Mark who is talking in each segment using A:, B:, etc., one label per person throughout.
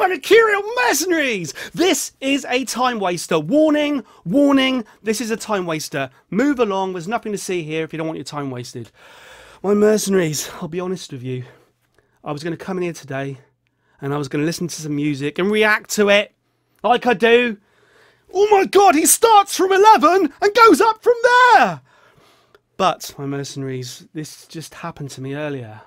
A: my Mercurial mercenaries! This is a time waster. Warning, warning, this is a time waster. Move along, there's nothing to see here if you don't want your time wasted. My mercenaries, I'll be honest with you. I was going to come in here today and I was going to listen to some music and react to it like I do. Oh my god, he starts from 11 and goes up from there! But, my mercenaries, this just happened to me earlier.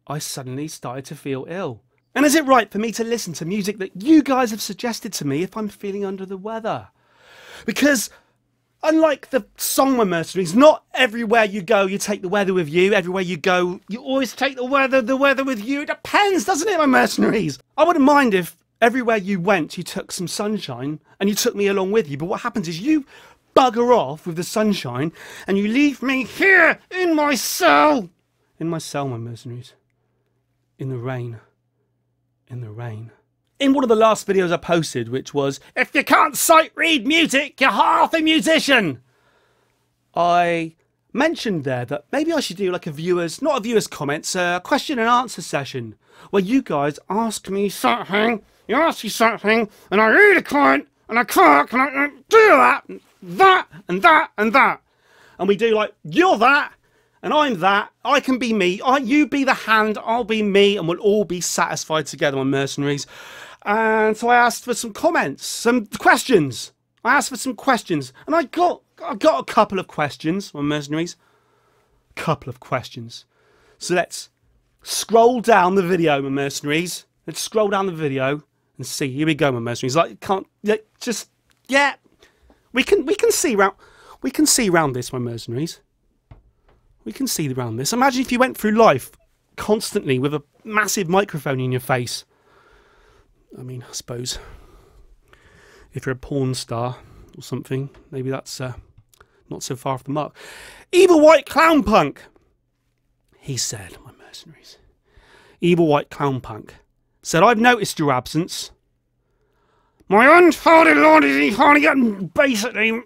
A: I suddenly started to feel ill. And is it right for me to listen to music that you guys have suggested to me if I'm feeling under the weather? Because, unlike the song, my mercenaries, not everywhere you go you take the weather with you. Everywhere you go, you always take the weather with you. It depends, doesn't it, my mercenaries? I wouldn't mind if everywhere you went you took some sunshine and you took me along with you. But what happens is you bugger off with the sunshine and you leave me here in my cell. In my cell, my mercenaries. In the rain. In the rain. In one of the last videos I posted, which was, if you can't sight read music, you're half a musician. I mentioned there that maybe I should do like a viewers, not a viewers comments, a question and answer session where you guys ask me something, you ask me something, and I read a comment, and I can't, and I do that, and that, and we do like, you're that, and I'm that, I can be me, you be the hand, I'll be me, and we'll all be satisfied together, my mercenaries. And so I asked for some comments, some questions. I asked for some questions, and I got a couple of questions, my mercenaries. A couple of questions. So let's scroll down the video, my mercenaries. Let's scroll down the video and see. Here we go, my mercenaries. Like, can't just yeah. We can see round this, my mercenaries. We can see around this. Imagine if you went through life constantly with a massive microphone in your face. I mean, I suppose if you're a porn star or something, maybe that's not so far off the mark. Evil White Clown Punk, he said, my mercenaries. Evil White Clown Punk said, I've noticed your absence. My unfolded lord is basically,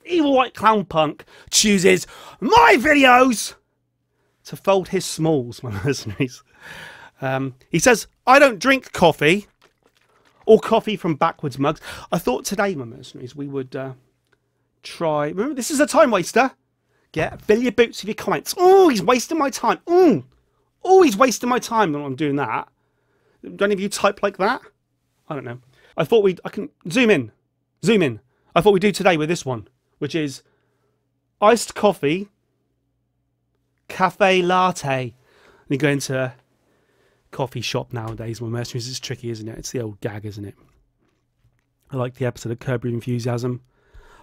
A: Evil White Clown Punk chooses my videos to fold his smalls, my mercenaries. He says, I don't drink coffee or coffee from backwards mugs. I thought today, my mercenaries, we would try. Remember, this is a time waster. Fill your boots with your comments. Oh, he's wasting my time. Oh, he's wasting my time when I'm doing that. Do any of you type like that? I don't know. I thought I can zoom in. I thought we'd do today with this one, which is iced coffee, cafe latte. And you go into a coffee shop nowadays, my mercenaries. It's tricky, isn't it? It's the old gag, isn't it? I like the episode of Curb Your Enthusiasm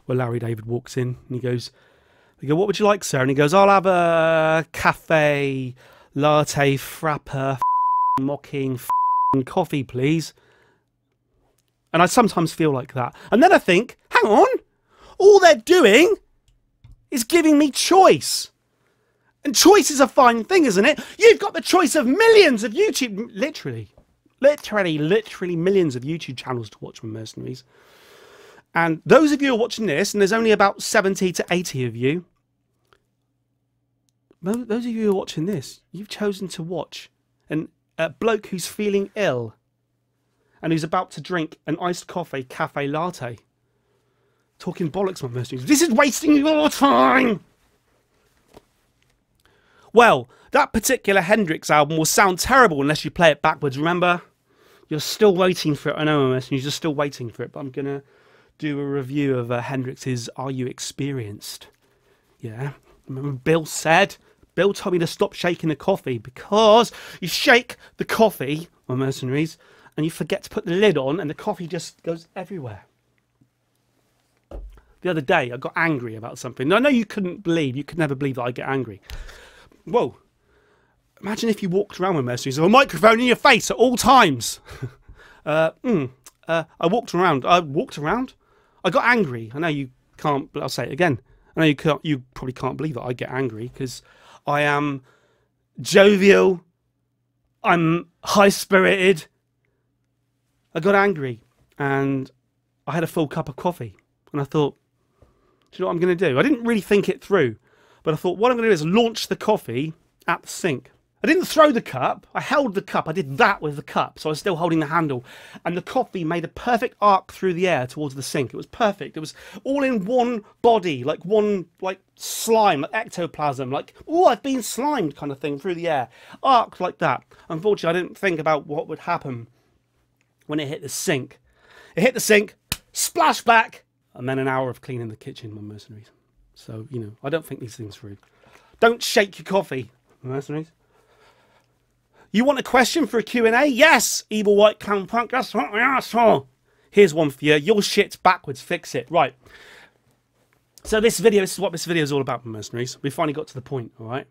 A: where Larry David walks in and he goes, they go, what would you like, sir? And he goes, I'll have a cafe latte frapper mocking coffee, please. And I sometimes feel like that. And then I think, hang on, all they're doing is giving me choice. And choice is a fine thing, isn't it? You've got the choice of millions of YouTube, literally millions of YouTube channels to watch, my mercenaries. And those of you who are watching this, and there's only about 70 to 80 of you, those of you who are watching this, you've chosen to watch a bloke who's feeling ill and who's about to drink an iced coffee cafe latte. Talking bollocks, my mercenaries. This is wasting your time! Well, that particular Hendrix album will sound terrible unless you play it backwards. Remember? You're still waiting for it. I know, my mercenaries, you're still waiting for it, but I'm going to do a review of Hendrix's Are You Experienced? Yeah. Remember Bill told me to stop shaking the coffee because you shake the coffee, my mercenaries, and you forget to put the lid on and the coffee just goes everywhere. The other day I got angry about something. I know you could never believe that I get angry. Whoa. Imagine if you walked around with mercenaries with a microphone in your face at all times. I walked around. I got angry. I know you can't, but I'll say it again. I know you probably can't believe that I get angry because I am jovial. I'm high-spirited. I got angry and I had a full cup of coffee and I thought, do you know what I'm going to do? I didn't really think it through, but I thought what I'm going to do is launch the coffee at the sink I didn't throw the cup, I held the cup, I did that with the cup, so I was still holding the handle, and the coffee made a perfect arc through the air towards the sink. It was perfect. It was all in one body, like one, like slime, like ectoplasm, like, oh, I've been slimed kind of thing through the air. Arced like that. Unfortunately, I didn't think about what would happen when it hit the sink. It hit the sink, splash back, and then an hour of cleaning the kitchen, my mercenaries. So, you know, I don't think these things through. Don't shake your coffee, mercenaries. You want a question for a Q&A? Yes, evil white clown punk, that's what we asked for. Here's one for you. Your shit's backwards, fix it. Right. So this is what this video is all about, mercenaries. We finally got to the point, all right?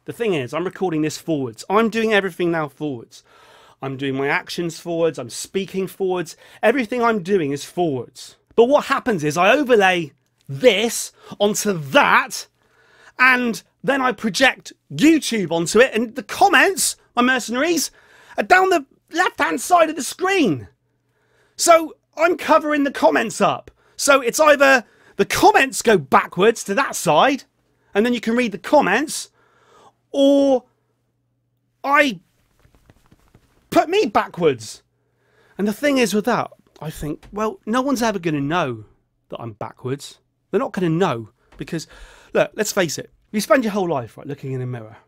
A: The thing is, I'm recording this forwards. I'm doing everything now forwards. I'm doing my actions forwards. I'm speaking forwards. Everything I'm doing is forwards. But what happens is I overlay this onto that, and then I project YouTube onto it, and the comments, my mercenaries, are down the left-hand side of the screen. So I'm covering the comments up. So it's either the comments go backwards to that side, and then you can read the comments, or I put me backwards. And the thing is with that, I think, well, no one's ever going to know that I'm backwards. They're not going to know because, look, let's face it. You spend your whole life, right, looking in a mirror.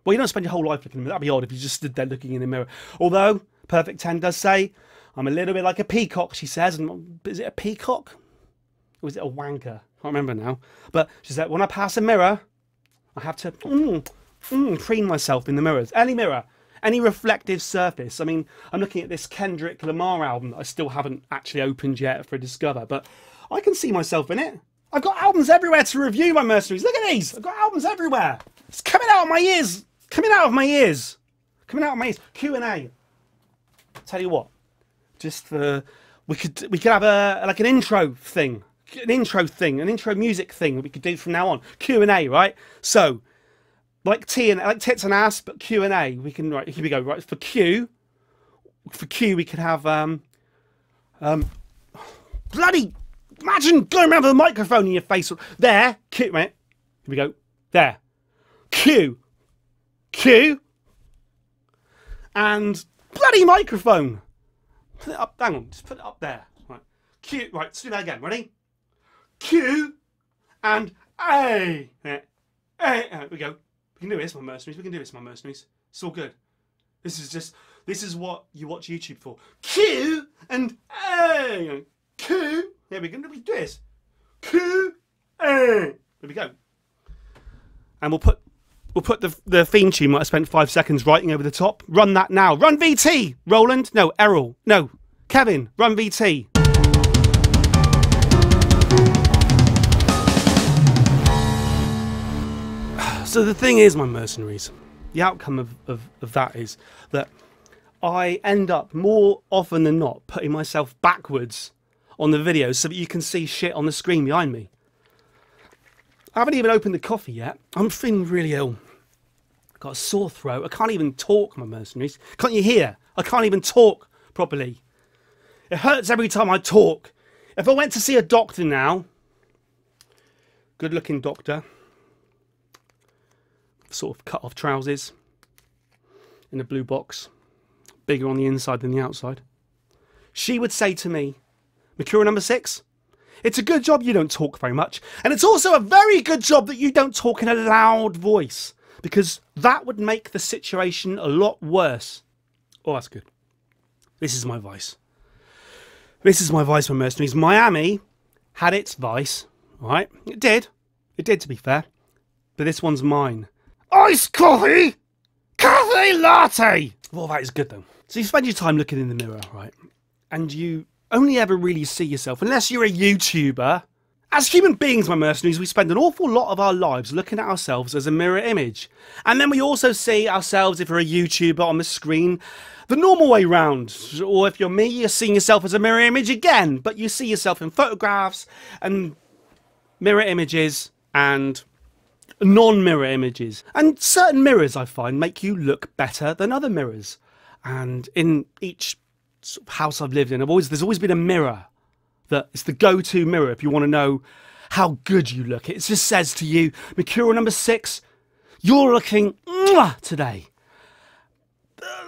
A: Well, you don't spend your whole life looking in a mirror. That'd be odd if you just stood there looking in a mirror. Although, Perfect 10 does say, I'm a little bit like a peacock, she says. And is it a peacock? Or is it a wanker? I can't remember now. But she said, when I pass a mirror, I have to preen myself in the mirrors. Any mirror. Any reflective surface. I mean, I'm looking at this Kendrick Lamar album that I still haven't actually opened yet for a Discover. But I can see myself in it. I've got albums everywhere to review, my mercenaries. Look at these. I've got albums everywhere. It's coming out of my ears. Coming out of my ears. Coming out of my ears. Q&A. Tell you what. Just for... We could have like an intro thing. An intro music thing that we could do from now on. Q&A, right? So, like tits and ass, but Q&A. We can, right, here we go. Right, for Q, we could have, bloody... Imagine going around with a microphone in your face. There. Q. Right. Here we go. There. Q. Q. And bloody microphone. Put it up. Hang on. Just put it up there. Right. Q. Right. Let's do that again. Ready? Q. And A. Yeah. A. Here we go. We can do this, my mercenaries. We can do this, my mercenaries. It's all good. This is what you watch YouTube for. Q. And A. Q. Here we go. Do this. Q. There we go. And we'll put the theme tune that I spent 5 seconds writing over the top. Run that now. Run VT. Roland. No. Errol. No. Kevin. Run VT. So the thing is, my mercenaries, the outcome of that is that I end up more often than not putting myself backwards on the videos so that you can see shit on the screen behind me. I haven't even opened the coffee yet. I'm feeling really ill. I've got a sore throat. I can't even talk, my mercenaries. Can't you hear? I can't even talk properly. It hurts every time I talk. If I went to see a doctor now, good looking doctor, sort of cut off trousers in a blue box, bigger on the inside than the outside, she would say to me, Mercurial number 6, it's a good job you don't talk very much. And it's also a very good job that you don't talk in a loud voice, because that would make the situation a lot worse. Oh, that's good. This is my vice. This is my vice, my mercenaries. Miami had its vice, right? It did. It did, to be fair. But this one's mine. Iced coffee! Cafe latte! Well, that is good, though. So you spend your time looking in the mirror, right? And you only ever really see yourself, unless you're a YouTuber. As human beings, my mercenaries, we spend an awful lot of our lives looking at ourselves as a mirror image. And then we also see ourselves, if we're a YouTuber, on the screen, the normal way round. Or if you're me, you're seeing yourself as a mirror image again. But you see yourself in photographs and mirror images and non-mirror images. And certain mirrors, I find, make you look better than other mirrors. And in each sort of house I've lived in, there's always been a mirror that it's the go-to mirror if you want to know how good you look. It just says to you, Mercurial number 6, You're looking mwah, today.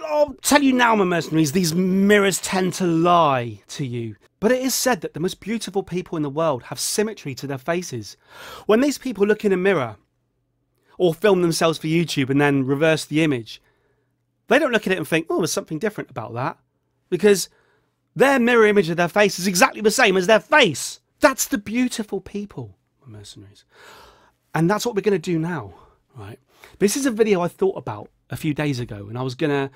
A: I'll tell you now, my mercenaries, these mirrors tend to lie to you. But it is said that the most beautiful people in the world have symmetry to their faces. When these people look in a mirror or film themselves for YouTube and then reverse the image, they don't look at it and think, oh, there's something different about that. Because their mirror image of their face is exactly the same as their face. That's the beautiful people, my mercenaries. And that's what we're going to do now, right? This is a video I thought about a few days ago, and I was gonna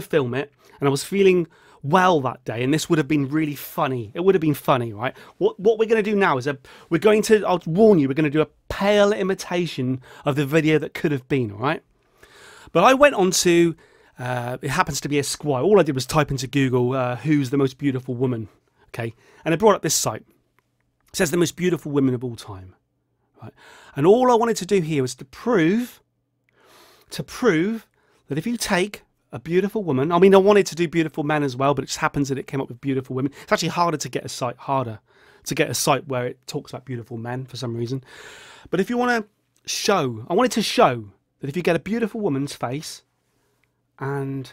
A: film it, and I was feeling well that day, and this would have been really funny. It would have been funny, right? What we're going to do now is I'll warn you, we're going to do a pale imitation of the video that could have been, all right? But I went on to, it happens to be a Esquire. All I did was type into Google, who's the most beautiful woman, okay? And it brought up this site. It says the most beautiful women of all time, right? And all I wanted to do here was to prove that if you take a beautiful woman, I mean, I wanted to do beautiful men as well, but it just happens that it came up with beautiful women. It's actually harder to get a site where it talks about beautiful men for some reason. But if you want to show, I wanted to show that if you get a beautiful woman's face and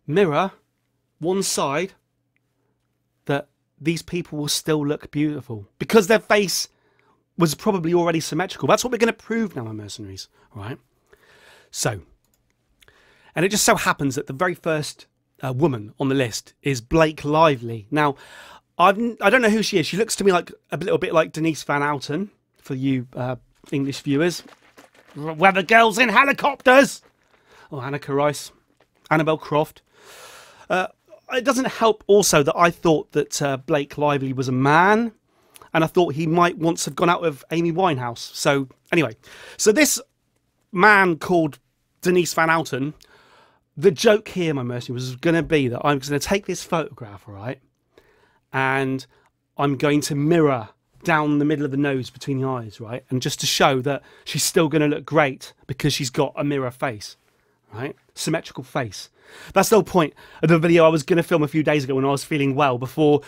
A: mirror one side, that these people will still look beautiful because their face was probably already symmetrical. That's what we're going to prove now, my mercenaries, right? So, and it just so happens that the very first woman on the list is Blake Lively. Now, I don't know who she is. She looks to me like a little bit like Denise Van Outen, for you English viewers. Weather girls in helicopters! Or Anneke Rice, Annabelle Croft. It doesn't help also that I thought that Blake Lively was a man, and I thought he might once have gone out with Amy Winehouse. So, anyway. So this man called Denise Van Outen, the joke here, my mercy, was going to be that I'm going to take this photograph, all right, and I'm going to mirror down the middle of the nose between the eyes, right, and just to show that she's still going to look great because she's got a mirror face, right, symmetrical face. That's the whole point of the video I was going to film a few days ago when I was feeling well, before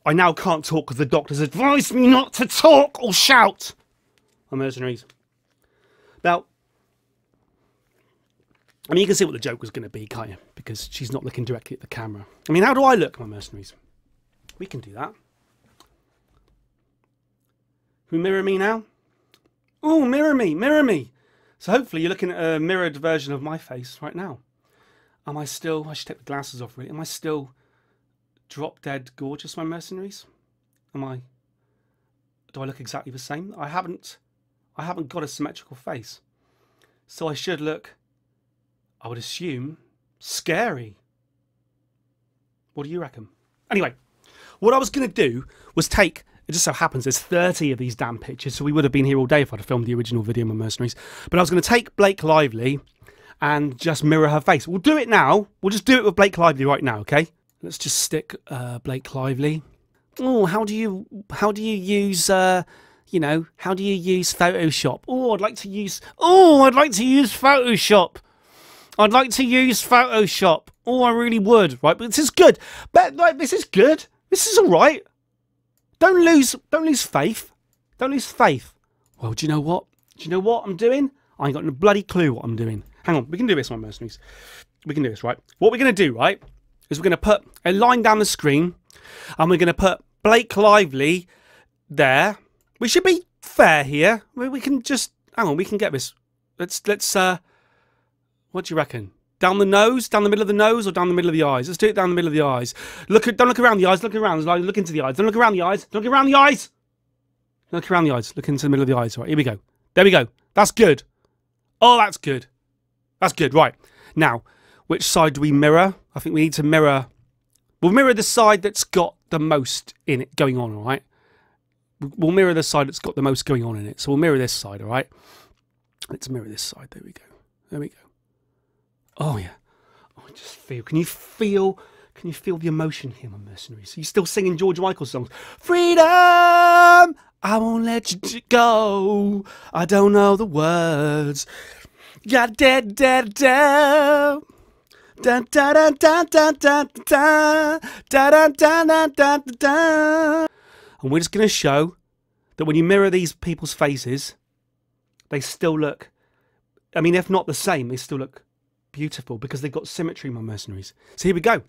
A: I now can't talk because the doctors advised me not to talk or shout. My mercenaries. Now, I mean, you can see what the joke was going to be, can't you? Because she's not looking directly at the camera. I mean, how do I look, my mercenaries? We can do that. Can we mirror me now? Oh, mirror me, mirror me. So hopefully you're looking at a mirrored version of my face right now. Am I still, I should take the glasses off really, am I still drop dead gorgeous, my mercenaries? Do I look exactly the same? I haven't got a symmetrical face. So I should look, I would assume, scary. What do you reckon? Anyway, what I was going to do was take, it just so happens there's 30 of these damn pictures, so we would have been here all day if I'd have filmed the original video, my mercenaries. But I was going to take Blake Lively and just mirror her face. We'll do it now. We'll just do it with Blake Lively right now, okay? Let's just stick Blake Lively. Oh, how do you use you know, how do you use Photoshop? Oh, I'd like to use Photoshop. I'd like to use Photoshop. Oh, I really would, right? But this is good. But like, this is good. This is all right. Don't lose faith. Don't lose faith. Well, do you know what? Do you know what I'm doing? I ain't got no bloody clue what I'm doing. Hang on, we can do this, my mercenaries. We can do this, right? What we're going to do, right, is we're going to put a line down the screen, and we're going to put Blake Lively there. We should be fair here. We can just, hang on, we can get this. Let's what do you reckon? Down the nose, down the middle of the nose, or down the middle of the eyes? Let's do it down the middle of the eyes. Don't look around the eyes, look around, look into the eyes. Don't look around the eyes, don't look around the eyes. Don't look around the eyes, look into the middle of the eyes. Right, here we go. There we go. That's good. Oh, that's good. That's good, right. Now, which side do we mirror? I think we need to mirror, we'll mirror the side that's got the most in it going on, all right? We'll mirror the side that's got the most going on in it. So we'll mirror this side, all right? Let's mirror this side. There we go. There we go. Oh, yeah. Oh, I just feel, can you feel the emotion here, my mercenaries? Are you still singing George Michael songs? Freedom! I won't let you go. I don't know the words. Da da da da. Da da da da da da da da da da da da. And we're just going to show that when you mirror these people's faces, they still look I mean, if not the same, they still look beautiful because they've got symmetry, my mercenaries. So here we go.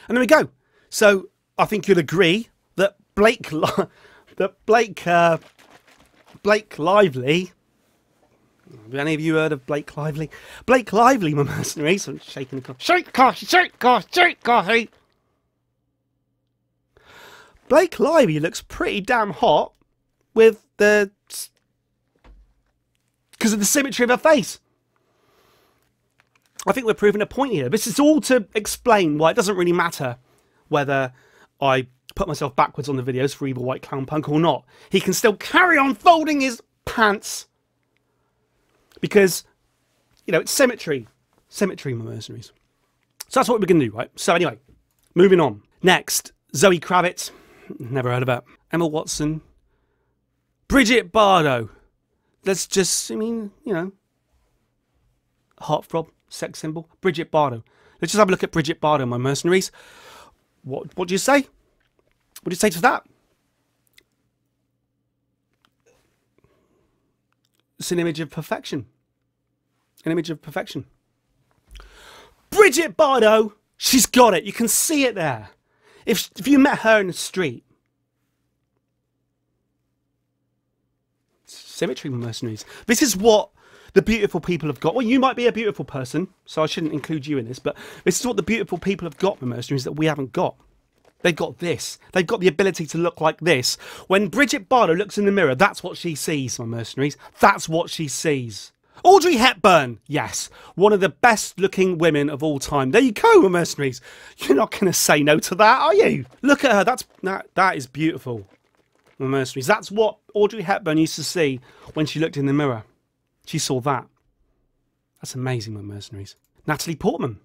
A: And there we go. So I think you'll agree that Blake Lively. Have any of you heard of Blake Lively? Blake Lively, my mercenaries. I'm shaking the coffee. Shake coffee, shake coffee, shake coffee. Blake Lively looks pretty damn hot with the... because of the symmetry of her face. I think we're proving a point here. This is all to explain why it doesn't really matter whether I put myself backwards on the videos for Evil White Clown Punk or not. He can still carry on folding his pants because, you know, it's symmetry. Symmetry, my mercenaries. So that's what we're going to do, right? So anyway, moving on. Next, Zoe Kravitz. Never heard of her. Emma Watson. Bridget Bardot. Let's just, I mean, you know, heartthrob, sex symbol. Bridget Bardot. Let's just have a look at Bridget Bardot, my mercenaries. What do you say? What do you say to that? It's an image of perfection. An image of perfection. Bridget Bardot, she's got it. You can see it there. If you met her in the street. Symmetry, mercenaries. This is what the beautiful people have got. Well, you might be a beautiful person, so I shouldn't include you in this, but this is what the beautiful people have got, mercenaries, that we haven't got. They've got this. They've got the ability to look like this. When Bridget Bardot looks in the mirror, that's what she sees, my mercenaries. That's what she sees. Audrey Hepburn, yes, one of the best looking women of all time. There you go, my mercenaries. You're not going to say no to that, are you? Look at her. That is beautiful, my mercenaries. That's what Audrey Hepburn used to see when she looked in the mirror. She saw that. That's amazing, my mercenaries. Natalie Portman.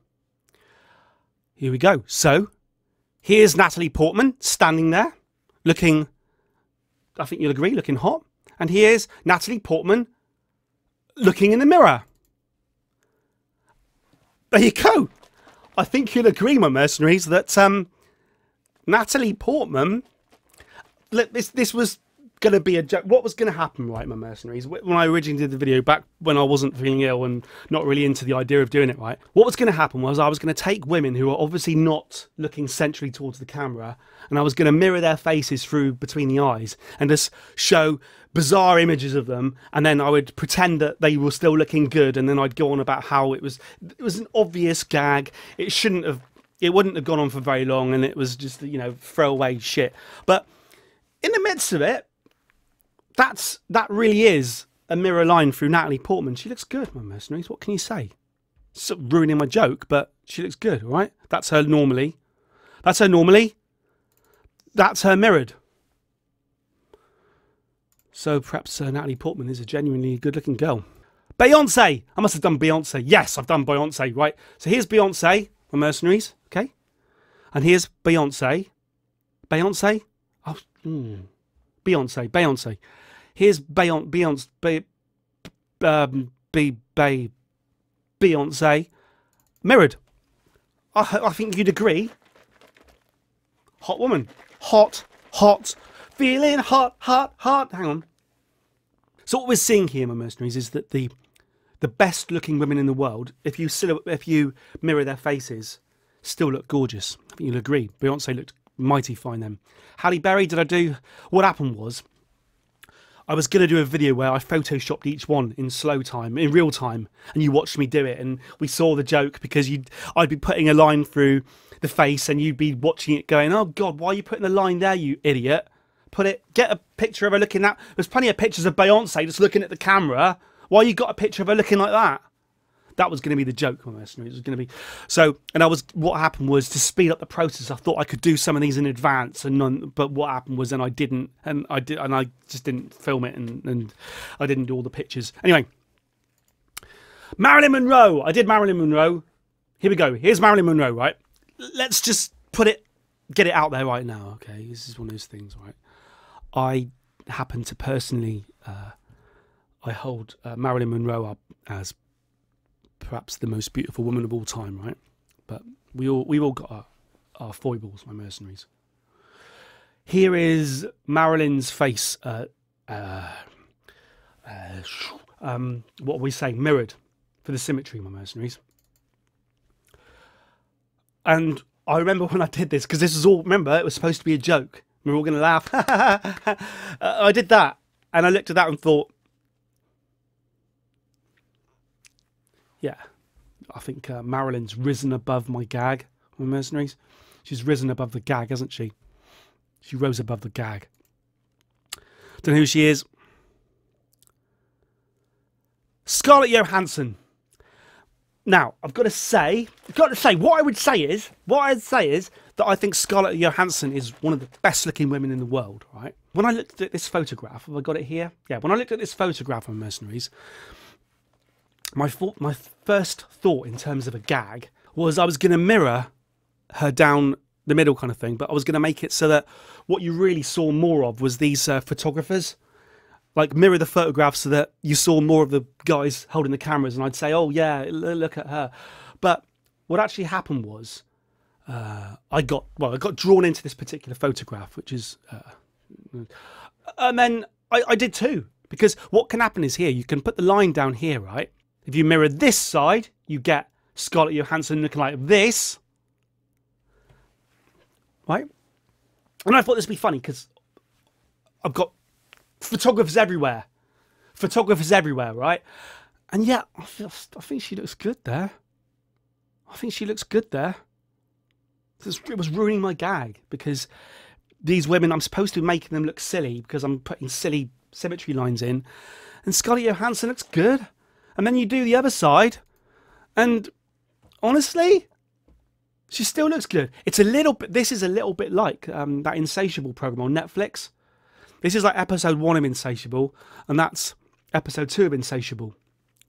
A: Here we go. So, here's Natalie Portman standing there, looking, I think you'll agree, looking hot. And here's Natalie Portman looking in the mirror. There you go. I think you'll agree, my mercenaries, that Natalie Portman, look, this was going to be a joke. What was going to happen, right, my mercenaries, when I originally did the video back when I wasn't feeling ill and not really into the idea of doing it, right? What was going to happen was I was going to take women who are obviously not looking centrally towards the camera, and I was going to mirror their faces through between the eyes and just show bizarre images of them, and then I would pretend that they were still looking good, and then I'd go on about how it was an obvious gag. It wouldn't have gone on for very long, and it was just, you know, throwaway shit. But in the midst of it, that really is a mirror line through Natalie Portman. She looks good, my mercenaries. What can you say? It's ruining my joke, but she looks good, all right? That's her normally. That's her normally. That's her mirrored. So perhaps Natalie Portman is a genuinely good-looking girl. Beyonce. I must have done Beyonce. Yes, I've done Beyonce, right? So here's Beyonce, my mercenaries, okay? And here's Beyonce. Beyonce? Oh, Beyonce. Here's Beyonce mirrored. I think you'd agree. Hot woman. Hot. Feeling hot. Hang on. So what we're seeing here, my mercenaries, is that the best looking women in the world, if you mirror their faces, still look gorgeous. I think you'll agree. Beyonce looked mighty fine then. Halle Berry, what happened was, I was going to do a video where I photoshopped each one in slow time, in real time, and you watched me do it, and we saw the joke because I'd be putting a line through the face and you'd be watching it going, oh God, why are you putting the line there, you idiot? Get a picture of her looking that. There's plenty of pictures of Beyonce just looking at the camera. Why you got a picture of her looking like that? That was going to be the joke, my mercenary. It was going to be so. And what happened was, to speed up the process, I thought I could do some of these in advance, but what happened was then I didn't, and I just didn't film it, and I didn't do all the pictures. Anyway, Marilyn Monroe. I did Marilyn Monroe. Here we go. Here's Marilyn Monroe. Right. Let's just get it out there right now. Okay, this is one of those things. Right. I happen to personally, I hold Marilyn Monroe up as perhaps the most beautiful woman of all time, right? But we've all got our foibles, my mercenaries. Here is Marilyn's face. what are we saying, mirrored for the symmetry, my mercenaries. And I remember when I did this, because this was all, remember, it was supposed to be a joke. We were all going to laugh. I did that, and I looked at that and thought, yeah, I think Marilyn's risen above my gag, my mercenaries. She's risen above the gag, hasn't she? She rose above the gag. Don't know who she is. Scarlett Johansson. Now, I've got to say, what I'd say is that I think Scarlett Johansson is one of the best looking women in the world, right? When I looked at this photograph, have I got it here? Yeah, when I looked at this photograph of Mercenaries, my first thought in terms of a gag was I was going to mirror her down the middle kind of thing, but I was going to make it so that what you really saw more of was these photographers. Like, mirror the photograph so that you saw more of the guys holding the cameras, and I'd say, oh yeah, look at her. But what actually happened was I got drawn into this particular photograph, which is and then I did too, because what can happen is here you can put the line down here, right? If you mirror this side, you get Scarlett Johansson looking like this, right? And I thought this would be funny because I've got photographers everywhere, right? And yeah, I think she looks good there. I think she looks good there. It was ruining my gag, because these women, I'm supposed to be making them look silly because I'm putting silly symmetry lines in, and Scarlett Johansson looks good. And then you do the other side, and honestly, she still looks good. It's a little bit. This is a little bit like that Insatiable program on Netflix. This is like episode 1 of Insatiable, and that's episode 2 of Insatiable.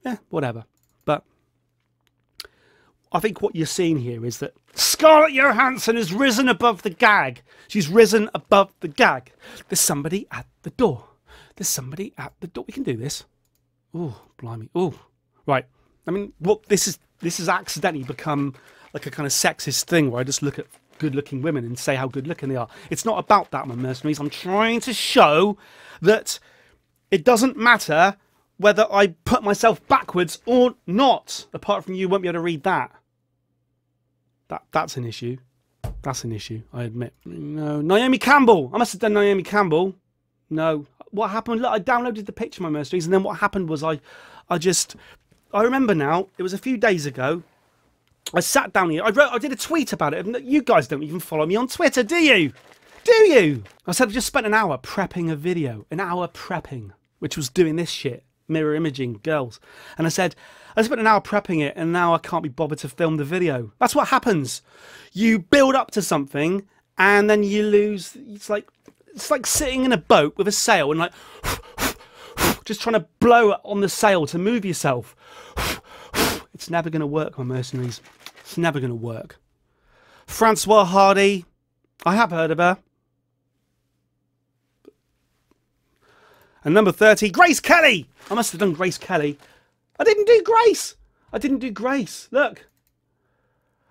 A: Yeah, whatever. But I think what you're seeing here is that Scarlett Johansson has risen above the gag. She's risen above the gag. There's somebody at the door. There's somebody at the door. We can do this. Oh, blimey. Oh, right. I mean, what this has accidentally become like a kind of sexist thing where I just look at good-looking women and say how good-looking they are. It's not about that, my mercenaries. I'm trying to show that it doesn't matter whether I put myself backwards or not. Apart from you won't be able to read that. That's an issue. That's an issue, I admit. No, Naomi Campbell. I must have done Naomi Campbell. No. What happened? Look, I downloaded the picture, my mercenaries, and then what happened was I remember now, it was a few days ago. I sat down here. I did a tweet about it. You guys don't even follow me on Twitter, do you? Do you? I said I just spent an hour prepping a video. An hour prepping, which was doing this shit. Mirror imaging girls. And I said, I spent an hour prepping it, and now I can't be bothered to film the video. That's what happens. You build up to something, and then you lose. It's like sitting in a boat with a sail and like just trying to blow on the sail to move yourself. It's never going to work, my mercenaries. It's never going to work. Francois Hardy. I have heard of her. And number 30, Grace Kelly. I must have done Grace Kelly. I didn't do Grace. I didn't do Grace. Look.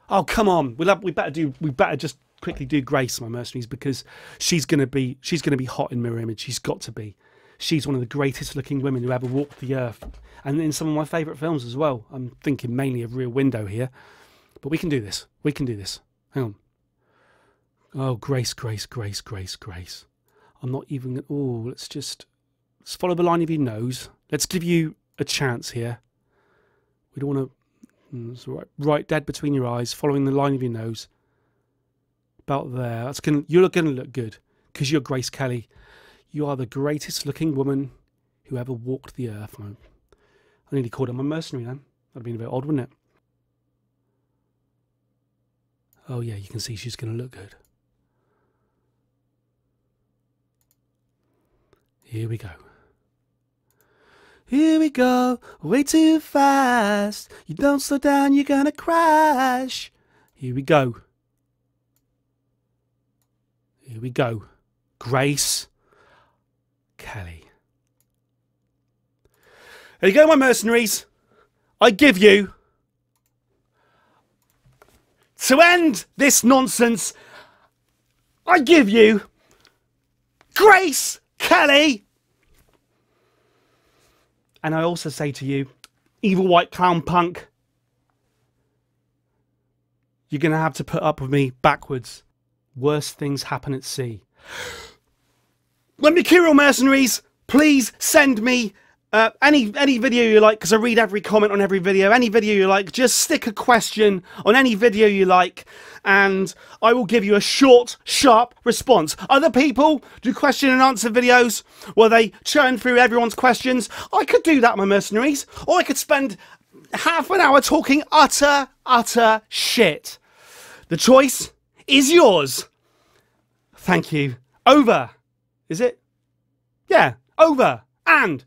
A: Oh, come on. We better just quickly do Grace, my mercenaries, because she's going to be hot in mirror image. She's got to be. She's one of the greatest looking women who ever walked the earth. And in some of my favourite films as well. I'm thinking mainly of Rear Window here. But we can do this. We can do this. Hang on. Oh, Grace, Grace, Grace, Grace, Grace. I'm not even... Oh, let's follow the line of your nose. Let's give you a chance here. We don't want to... It's right dead between your eyes, following the line of your nose. About there. You're going to look good. Because you're Grace Kelly. You are the greatest looking woman who ever walked the earth. I nearly called her my mercenary then. That'd have been a bit odd, wouldn't it? Oh yeah, you can see she's going to look good. Here we go. Here we go, way too fast. You don't slow down, you're going to crash. Here we go. Here we go. Grace Kelly. There you go, my mercenaries. I give you, to end this nonsense, I give you Grace Kelly And I also say to you, evil white clown punk, you're going to have to put up with me backwards. Worse things happen at sea. When Mercurial mercenaries, please send me any video you like, because I read every comment on every video. Any video you like, just stick a question on any video you like, and I will give you a short, sharp response. Other people do question and answer videos where they churn through everyone's questions. I could do that, my mercenaries, or I could spend half an hour talking utter shit. The choice is yours. Thank you. Over. Is it? Yeah, over and